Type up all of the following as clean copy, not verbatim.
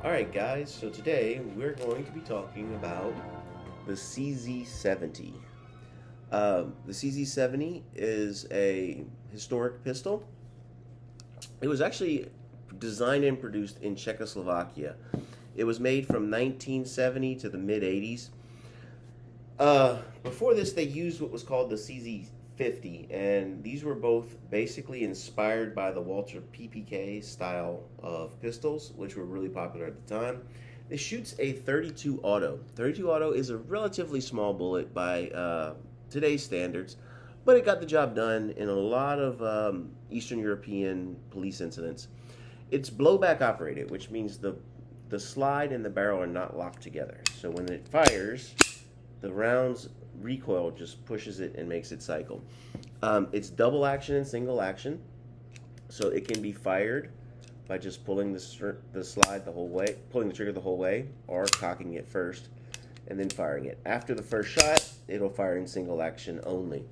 Alright guys, so today we're going to be talking about the CZ70. The CZ70 is a historic pistol. It was actually designed and produced in Czechoslovakia. It was made from 1970 to the mid-80s. Before this, they used what was called the CZ50, and these were both basically inspired by the Walter PPK style of pistols, which were really popular at the time. This shoots a 32 auto. 32 auto is a relatively small bullet by today's standards, but it got the job done in a lot of Eastern European police incidents. It's blowback operated, which means the slide and the barrel are not locked together. So when it fires, the round's recoil just pushes it and makes it cycle. It's double action and single action, so it can be fired by just pulling the slide the whole way, pulling the trigger the whole way, or cocking it first and then firing it. After the first shot, it'll fire in single action only.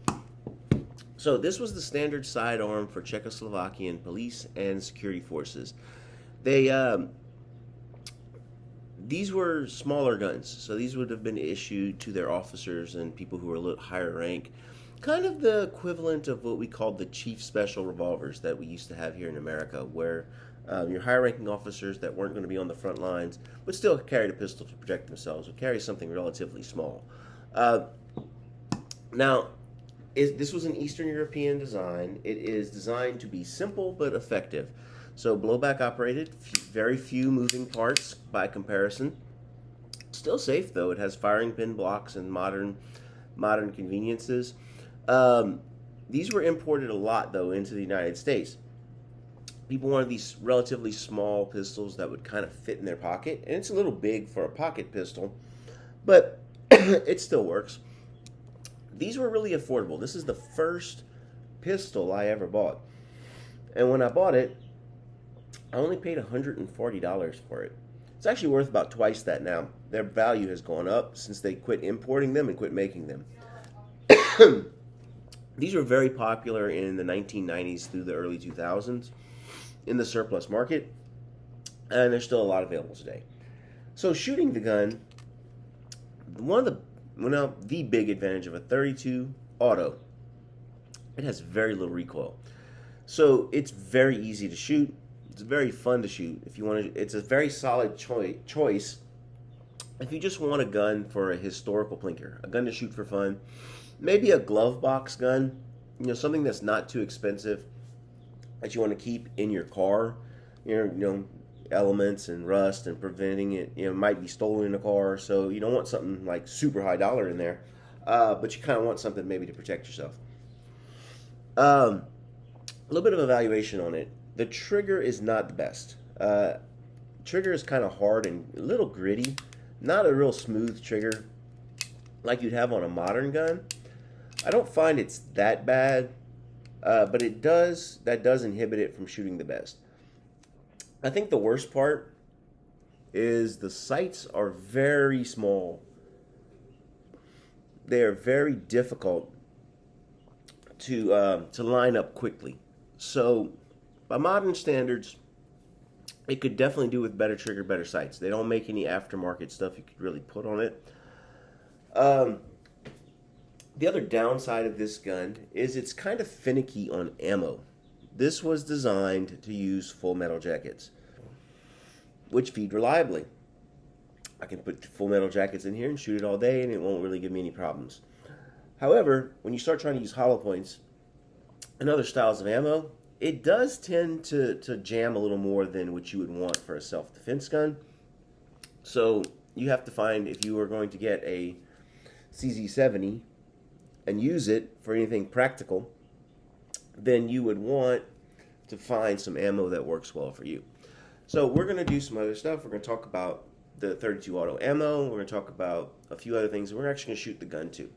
So this was the standard sidearm for Czechoslovakian police and security forces. These were smaller guns, so these would have been issued to their officers and people who were a little higher rank. Kind of the equivalent of what we called the Chief Special revolvers that we used to have here in America, where your higher ranking officers that weren't going to be on the front lines but still carried a pistol to protect themselves would carry something relatively small. Now, this was an Eastern European design. It is designed to be simple but effective. So blowback operated, very few moving parts by comparison. Still safe though. It has firing pin blocks and modern conveniences. These were imported a lot though into the United States. People wanted these relatively small pistols that would kind of fit in their pocket, and it's a little big for a pocket pistol, but it still works. These were really affordable. This is the first pistol I ever bought, and when I bought it, I only paid $140 for it. It's actually worth about twice that now. Their value has gone up since they quit importing them and quit making them. These were very popular in the 1990s through the early 2000s in the surplus market, and there's still a lot available today. So shooting the gun, the big advantage of a 32 auto, it has very little recoil. So it's very easy to shoot. It's very fun to shoot. If you want to, it's a very solid choice. If you just want a gun for a historical plinker, a gun to shoot for fun, maybe a glove box gun, something that's not too expensive that you want to keep in your car, elements and rust and preventing it, might be stolen in a car. So you don't want something like super high dollar in there, but you kind of want something maybe to protect yourself. A little bit of evaluation on it. The trigger is not the best. Trigger is kind of hard and a little gritty. Not a real smooth trigger like you'd have on a modern gun. I don't find it's that bad, but that does inhibit it from shooting the best. I think the worst part is the sights are very small. They are very difficult to line up quickly. So by modern standards, it could definitely do with better trigger, better sights. They don't make any aftermarket stuff you could really put on it. The other downside of this gun is it's kind of finicky on ammo. This was designed to use full metal jackets, which feed reliably. I can put full metal jackets in here and shoot it all day, and it won't really give me any problems. However, when you start trying to use hollow points and other styles of ammo, it does tend to jam a little more than what you would want for a self-defense gun. So you have to find, if you are going to get a CZ70 and use it for anything practical, then you would want to find some ammo that works well for you. So we're going to do some other stuff. We're going to talk about the 32 auto ammo. We're going to talk about a few other things. We're actually going to shoot the gun too.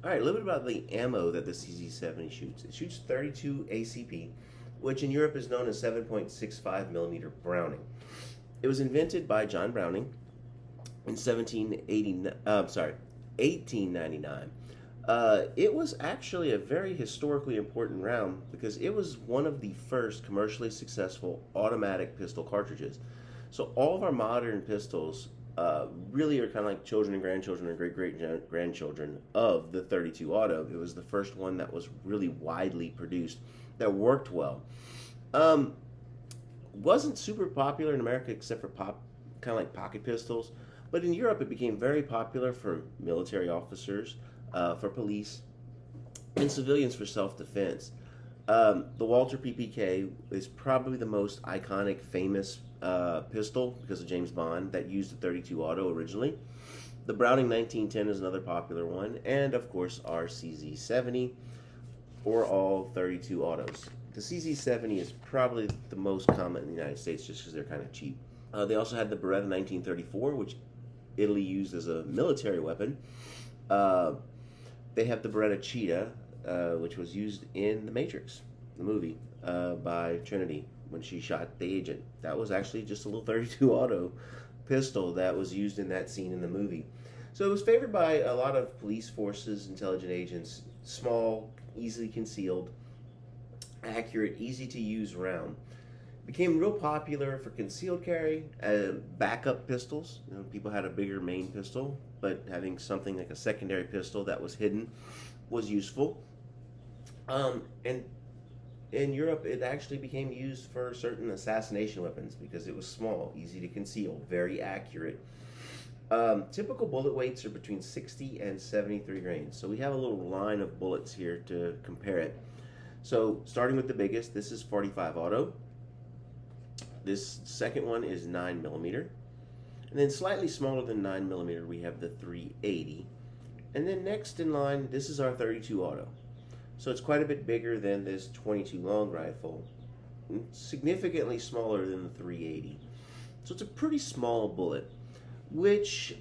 All right, a little bit about the ammo that the CZ70 shoots. It shoots 32 ACP, which in Europe is known as 7.65 millimeter Browning. It was invented by John Browning in 1899. It was actually a very historically important round because it was one of the first commercially successful automatic pistol cartridges. So all of our modern pistols really are kind of like children and grandchildren or great-great-grandchildren of the 32 Auto. It was the first one that was really widely produced that worked well. Wasn't super popular in America except for kind of like pocket pistols, but in Europe it became very popular for military officers, for police, and civilians for self-defense. The Walter PPK is probably the most iconic, famous pistol because of James Bond that used the 32 Auto originally. The Browning 1910 is another popular one, and of course our CZ70 or all 32 Autos. The CZ70 is probably the most common in the United States just because they're kind of cheap. They also had the Beretta 1934, which Italy used as a military weapon. They have the Beretta Cheetah, which was used in The Matrix, the movie, by Trinity when she shot the agent. That was actually just a little 32 Auto pistol that was used in that scene in the movie. So it was favored by a lot of police forces, intelligent agents, small, easily concealed, accurate, easy to use round. Became real popular for concealed carry, backup pistols. You know, people had a bigger main pistol, but having something like a secondary pistol that was hidden was useful. And in Europe, it actually became used for certain assassination weapons because it was small, easy to conceal, very accurate. Typical bullet weights are between 60 and 73 grains. So we have a little line of bullets here to compare it. So starting with the biggest, this is 45 Auto. This second one is 9mm. And then slightly smaller than 9mm, we have the 380. And then next in line, this is our 32 Auto. So it's quite a bit bigger than this 22 long rifle, significantly smaller than the 380. So it's a pretty small bullet, which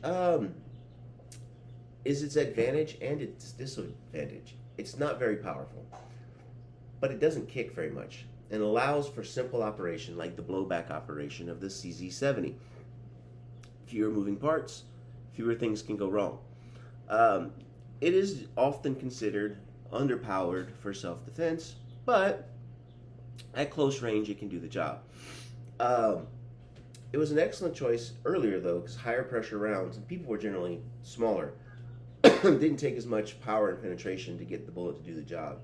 is its advantage and its disadvantage. It's not very powerful, but it doesn't kick very much and allows for simple operation like the blowback operation of the CZ70. Fewer moving parts, fewer things can go wrong. It is often considered underpowered for self-defense, but at close range it can do the job. It was an excellent choice earlier though, because higher pressure rounds, and people were generally smaller, didn't take as much power and penetration to get the bullet to do the job.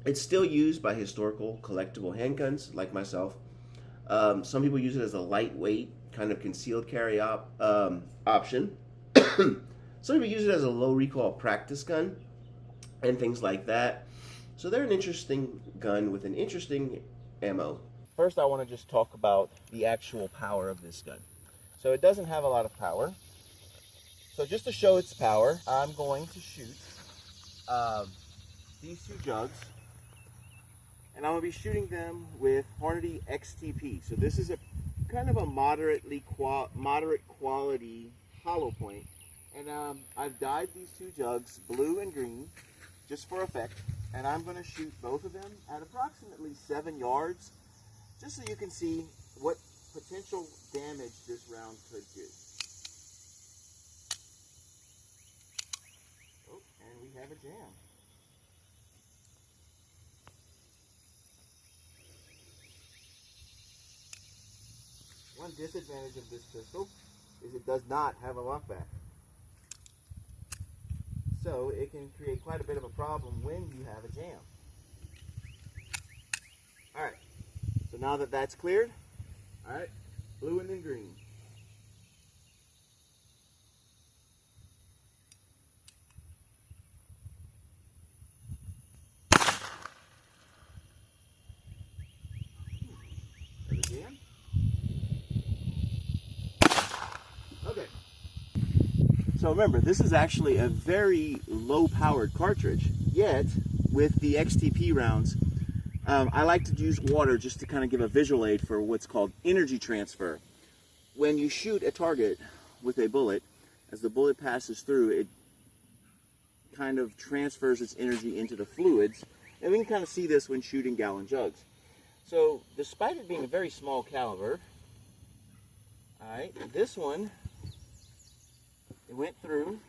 It's still used by historical collectible handguns like myself. Some people use it as a lightweight kind of concealed carry option. Some people use it as a low recoil practice gun and things like that. So they're an interesting gun with an interesting ammo. First, I want to just talk about the actual power of this gun. So it doesn't have a lot of power. So just to show its power, I'm going to shoot these two jugs, and I'm going to be shooting them with Hornady XTP. So this is a kind of a moderate quality hollow point. And I've dyed these two jugs blue and green just for effect. And I'm going to shoot both of them at approximately 7 yards, just so you can see what potential damage this round could do. Oh, and we have a jam. One disadvantage of this pistol is it does not have a lockback. So it can create quite a bit of a problem when you have a jam. Alright, so now that that's cleared, alright, blue and then green. Another jam. Okay. So remember, this is actually a very low-powered cartridge, yet with the XTP rounds, I like to use water just to kind of give a visual aid for what's called energy transfer. When you shoot a target with a bullet, as the bullet passes through, it kind of transfers its energy into the fluids, and we can kind of see this when shooting gallon jugs. So despite it being a very small caliber, alright, this one, it went through.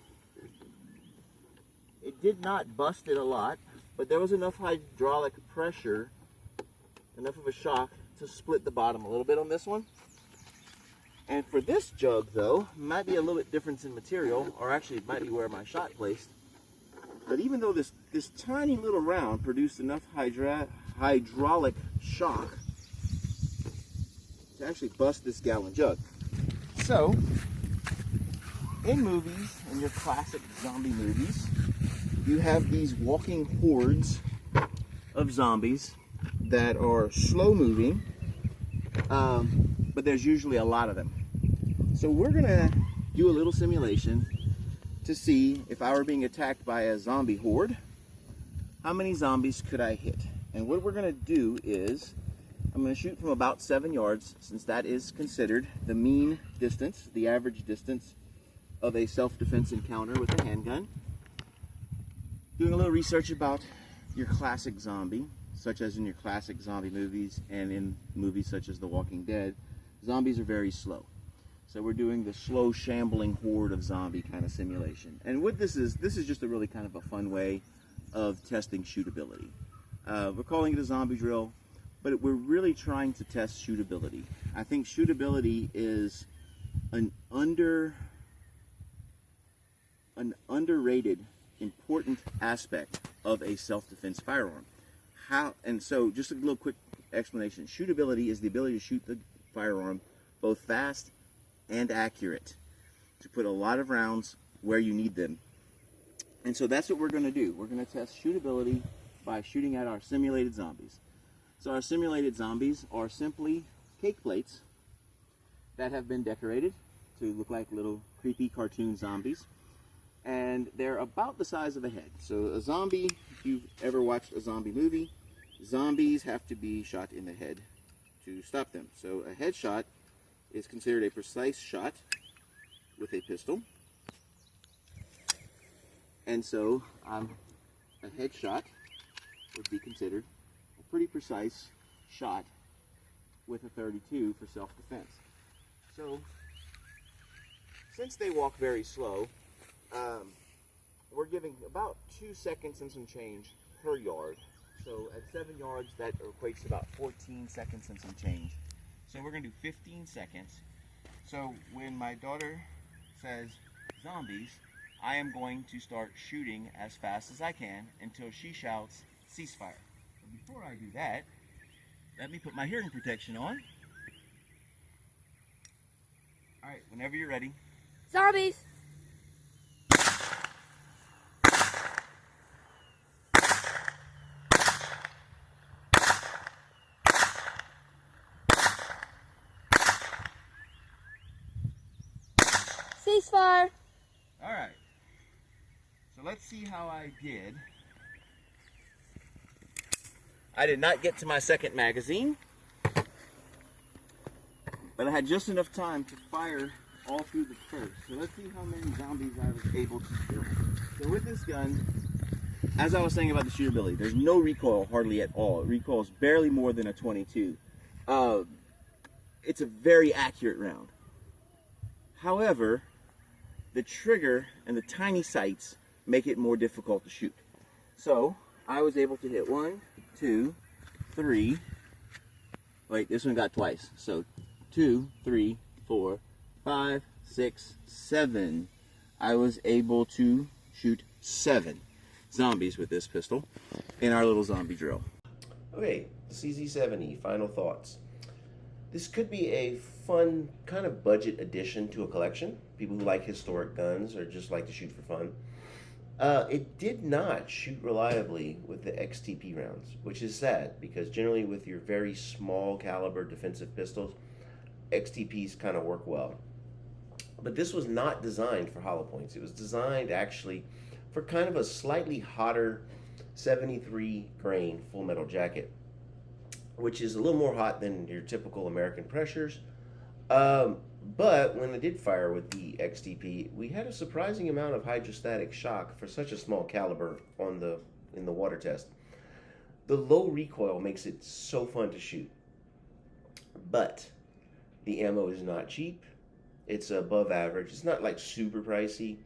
It did not bust it a lot, but there was enough hydraulic pressure, enough of a shock to split the bottom a little bit on this one. And for this jug, though, might be a little bit difference in material, or actually it might be where my shot placed. But even though this tiny little round produced enough hydraulic shock to actually bust this gallon jug. So, in movies, in your classic zombie movies, you have these walking hordes of zombies that are slow moving, but there's usually a lot of them. So we're gonna do a little simulation to see if I were being attacked by a zombie horde, how many zombies could I hit? And what we're gonna do is, I'm gonna shoot from about 7 yards, since that is considered the mean distance, the average distance of a self-defense encounter with a handgun. Doing a little research about your classic zombie, such as in your classic zombie movies and in movies such as The Walking Dead, zombies are very slow. So we're doing the slow shambling horde of zombie kind of simulation. And what this is just a really kind of a fun way of testing shootability. We're calling it a zombie drill, but we're really trying to test shootability. I think shootability is an underrated, important aspect of a self-defense firearm. And so just a little quick explanation. Shootability is the ability to shoot the firearm both fast and accurate, to put a lot of rounds where you need them. And so that's what we're going to do. We're going to test shootability by shooting at our simulated zombies. So our simulated zombies are simply cake plates that have been decorated to look like little creepy cartoon zombies. And they're about the size of a head. So a zombie, if you've ever watched a zombie movie, zombies have to be shot in the head to stop them. So a headshot is considered a precise shot with a pistol. And so a headshot would be considered a pretty precise shot with a .32 for self-defense. So since they walk very slow, we're giving about 2 seconds and some change per yard. So at 7 yards, that equates to about 14 seconds and some change. So we're going to do 15 seconds. So when my daughter says zombies, I am going to start shooting as fast as I can until she shouts ceasefire. But before I do that, let me put my hearing protection on. All right, whenever you're ready. Zombies! Ceasefire! All right. So let's see how I did. I did not get to my second magazine, but I had just enough time to fire all through the first. So let's see how many zombies I was able to kill. So with this gun, as I was saying about the shootability, there's no recoil hardly at all. It recoils barely more than a .22. It's a very accurate round. However, the trigger and the tiny sights make it more difficult to shoot. So I was able to hit 1, 2, 3. Wait, this one got twice. So 2, 3, 4, 5, 6, 7. I was able to shoot 7 zombies with this pistol in our little zombie drill. Okay, CZ70, final thoughts. This could be a fun kind of budget addition to a collection. People who like historic guns or just like to shoot for fun. It did not shoot reliably with the XTP rounds, which is sad because generally with your very small caliber defensive pistols, XTPs kind of work well. But this was not designed for hollow points. It was designed actually for kind of a slightly hotter 73 grain full metal jacket, which is a little more hot than your typical American pressures. But when I did fire with the XTP, we had a surprising amount of hydrostatic shock for such a small caliber in the water test. The low recoil makes it so fun to shoot. But the ammo is not cheap. It's above average. It's not like super pricey,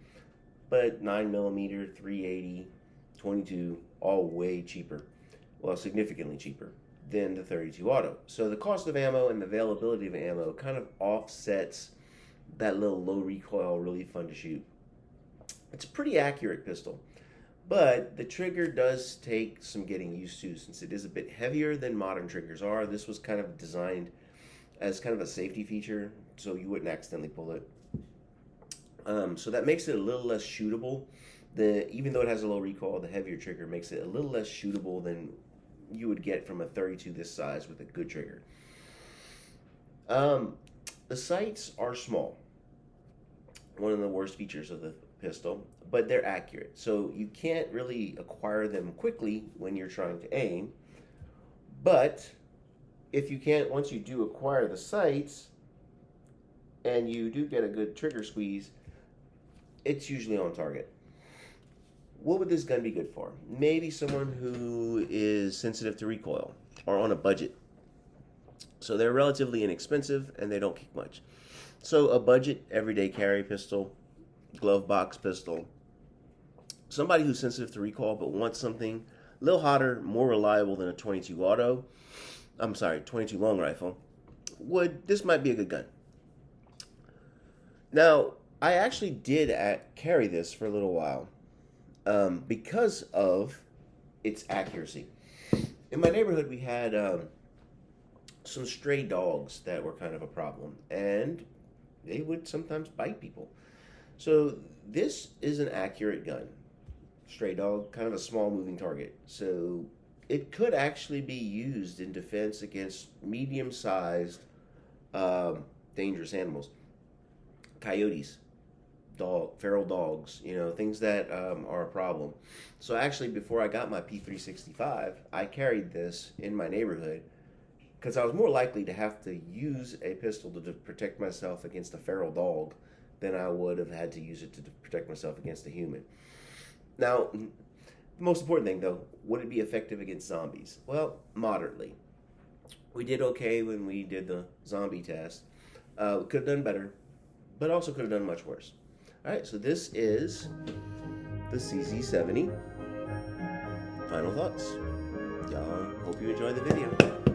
but 9mm, 380, 22, all way cheaper. Well, significantly cheaper. than the 32 auto. So the cost of ammo and the availability of ammo kind of offsets that little low recoil, really fun to shoot. It's a pretty accurate pistol, but the trigger does take some getting used to since it is a bit heavier than modern triggers are. This was kind of designed as kind of a safety feature so you wouldn't accidentally pull it. So that makes it a little less shootable. Even though it has a low recoil, the heavier trigger makes it a little less shootable than you would get from a 32 this size with a good trigger. The sights are small. One of the worst features of the pistol, but they're accurate. So you can't really acquire them quickly when you're trying to aim. But once you do acquire the sights and you do get a good trigger squeeze, it's usually on target. What would this gun be good for? Maybe someone who is sensitive to recoil or on a budget. So they're relatively inexpensive and they don't kick much. So a budget everyday carry pistol, glove box pistol, somebody who's sensitive to recoil but wants something a little hotter, more reliable than a 22 long rifle, this might be a good gun. Now, I actually did carry this for a little while because of its accuracy. In my neighborhood, we had some stray dogs that were kind of a problem, and they would sometimes bite people. So this is an accurate gun. Stray dog, kind of a small moving target. So it could actually be used in defense against medium-sized dangerous animals. Coyotes, feral dogs, things that are a problem. So actually, before I got my P365, I carried this in my neighborhood because I was more likely to have to use a pistol to protect myself against a feral dog than I would have had to use it to protect myself against a human. Now, the most important thing, though, would it be effective against zombies? Well, moderately. We did okay when we did the zombie test. We could have done better, but also could have done much worse. All right, so this is the CZ70. Final thoughts. Y'all, hope you enjoyed the video.